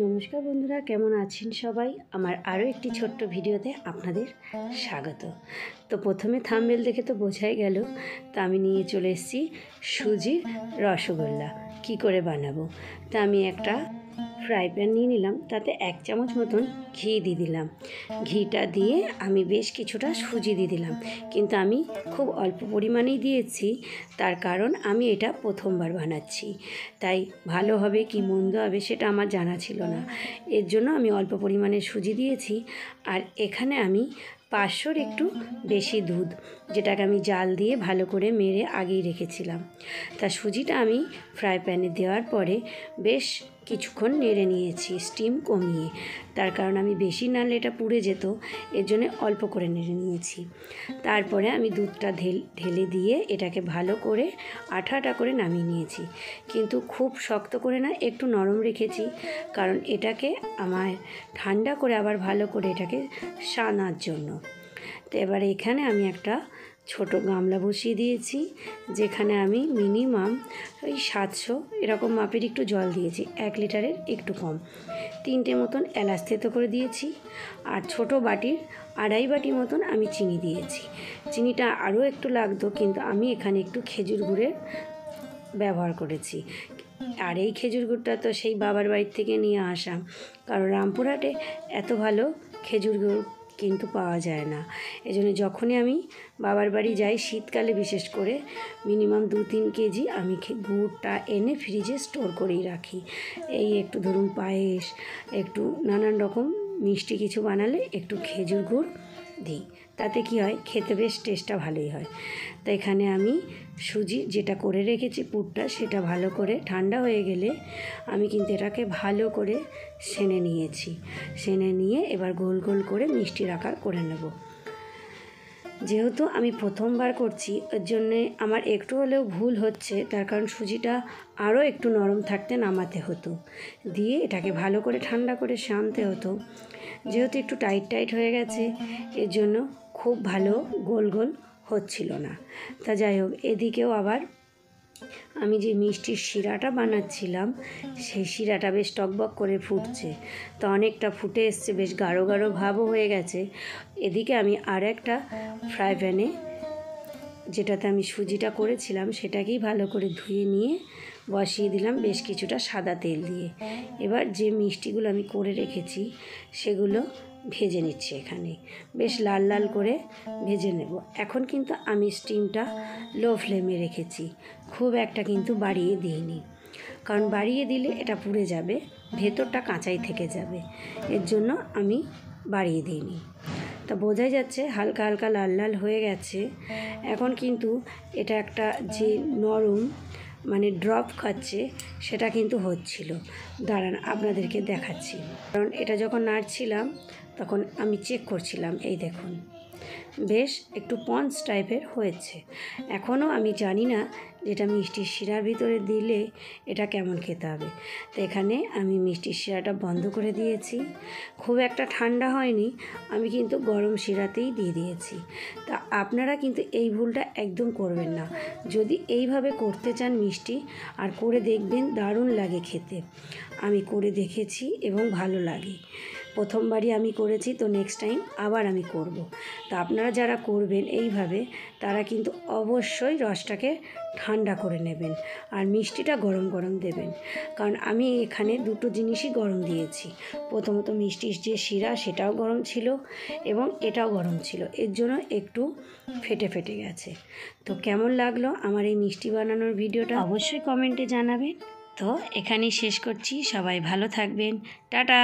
নমস্কার বন্ধুরা, কেমন আছেন সবাই? আমার আরও একটি ছোট্ট ভিডিওতে আপনাদের স্বাগত। তো প্রথমে থাম্বনেল দেখে তো বোঝাই গেল, তো আমি নিয়ে চলে এসেছি সুজির রসগোল্লা কি করে বানাবো। তা আমি একটা ফ্রাই প্যান নিয়ে নিলাম, তাতে 1 চামচ মতন ঘি দিয়ে দিলাম। ঘিটা দিয়ে আমি বেশ কিছুটা সুজি দিয়ে দিলাম, কিন্তু আমি খুব অল্প পরিমাণেই দিয়েছি, তার কারণ আমি এটা প্রথমবার বানাচ্ছি, তাই ভালো হবে কি মন্দ হবে সেটা আমার জানা ছিল না। এর জন্য আমি অল্প পরিমাণে সুজি দিয়েছি। আর এখানে আমি 500-র একটু বেশি দুধ, যেটাকে আমি জাল দিয়ে ভালো করে মেরে আগেই রেখেছিলাম। তা সুজিটা আমি ফ্রাই প্যানে দেওয়ার পরে বেশ কিছুক্ষণ নেড়ে নিয়েছি স্টিম কমিয়ে, তার কারণ আমি বেশি নাড়লে এটা পুড়ে যেত, এর জন্য অল্প করে নেড়ে নিয়েছি। তারপরে আমি দুধটা ঢেলে দিয়ে এটাকে ভালো করে আঠা আঠা করে নামিয়ে নিয়েছি, কিন্তু খুব শক্ত করে না, একটু নরম রেখেছি, কারণ এটাকে আমার ঠান্ডা করে আবার ভালো করে এটাকে সানার জন্য। তো এবারে এখানে আমি একটা ছোট গামলা বসিয়ে দিয়েছি, যেখানে আমি মিনিমাম ওই 700 এরকম মাপের একটু জল দিয়েছি, 1 লিটারের একটু কম। 3টে মতন এলাচ থেতো করে দিয়েছি, আর ছোট বাটির 2.5 বাটি মতন আমি চিনি দিয়েছি। চিনিটা আরও একটু লাগতো, কিন্তু আমি এখানে একটু খেজুর গুড়ের ব্যবহার করেছি। আর এই খেজুর গুড়টা তো সেই বাবার বাড়ির থেকে নিয়ে আসা, কারণ রামপুরহাটে এত ভালো খেজুর গুড় কিন্তু পাওয়া যায় না। এজন্য যখনই আমি বাবার বাড়ি যাই, শীতকালে বিশেষ করে, মিনিমাম 2-3 কেজি আমি গুড়টা এনে ফ্রিজে স্টোর করেই রাখি। এই একটু ধরুন পায়েস, একটু নানান রকম মিষ্টি কিছু বানালে একটু খেজুর গুড় দিই, তাতে কি হয়, খেতে বেশ টেস্টটা ভালোই হয়। তো এখানে আমি সুজি যেটা করে রেখেছি পুরটা, সেটা ভালো করে ঠান্ডা হয়ে গেলে আমি কিন্তু এটাকে ভালো করে সেনে নিয়েছি। সেনে নিয়ে এবার গোল গোল করে মিষ্টির আকার করে নেব। যেহেতু আমি প্রথমবার করছি, ওর জন্যে আমার একটু হলেও ভুল হচ্ছে, তার কারণ সুজিটা আরও একটু নরম থাকতে নামাতে হতো, দিয়ে এটাকে ভালো করে ঠান্ডা করে সানতে হতো। যেহেতু একটু টাইট টাইট হয়ে গেছে, এর জন্য খুব ভালো গোল গোল হচ্ছিল না। তা যাই হোক, এদিকেও আবার আমি যে মিষ্টির শিরাটা বানাচ্ছিলাম, সেই শিরাটা বেশ টকবক করে ফুটছে, তো অনেকটা ফুটে এসছে, বেশ গাঢ় গাঢ় ভাবও হয়ে গেছে। এদিকে আমি আর একটা ফ্রাই প্যানে, যেটাতে আমি সুজিটা করেছিলাম, সেটাকেই ভালো করে ধুয়ে নিয়ে বসিয়ে দিলাম বেশ কিছুটা সাদা তেল দিয়ে। এবার যে মিষ্টিগুলো আমি করে রেখেছি সেগুলো ভেজে নিচ্ছি, এখানে বেশ লাল লাল করে ভেজে নেব। এখন কিন্তু আমি স্টিমটা লো ফ্লেমে রেখেছি, খুব একটা কিন্তু বাড়িয়ে দিইনি, কারণ বাড়িয়ে দিলে এটা পুড়ে যাবে, ভেতরটা কাঁচাই থেকে যাবে, এর জন্য আমি বাড়িয়ে দিইনি। তা বোঝাই যাচ্ছে হালকা হালকা লাল লাল হয়ে গেছে। এখন কিন্তু এটা একটা যে নরম মানে ড্রপ খাচ্ছে, সেটা কিন্তু হচ্ছিল। দাঁড়ান আপনাদেরকে দেখাচ্ছি, কারণ এটা যখন নাড়ছিলাম তখন আমি চেক করছিলাম, এই দেখুন বেশ একটু পঞ্চ টাইপের হয়েছে। এখনও আমি জানি না যেটা মিষ্টির শিরার ভিতরে দিলে এটা কেমন খেতে হবে। তো এখানে আমি মিষ্টির শিরাটা বন্ধ করে দিয়েছি, খুব একটা ঠান্ডা হয়নি, আমি কিন্তু গরম শিরাতেই দিয়ে দিয়েছি। তা আপনারা কিন্তু এই ভুলটা একদম করবেন না, যদি এইভাবে করতে চান মিষ্টি, আর করে দেখবেন দারুণ লাগে খেতে। আমি করে দেখেছি এবং ভালো লাগে, প্রথমবারই আমি করেছি, তো নেক্সট টাইম আবার আমি করব। তা আপনারা যারা করবেন এইভাবে, তারা কিন্তু অবশ্যই রসটাকে ঠান্ডা করে নেবেন, আর মিষ্টিটা গরম গরম দেবেন, কারণ আমি এখানে দুটো জিনিসই গরম দিয়েছি। প্রথমত মিষ্টির যে শিরা সেটাও গরম ছিল, এবং এটাও গরম ছিল, এর জন্য একটু ফেটে ফেটে গেছে। তো কেমন লাগলো আমার এই মিষ্টি বানানোর ভিডিওটা অবশ্যই কমেন্টে জানাবেন। তো এখানেই শেষ করছি, সবাই ভালো থাকবেন, টাটা।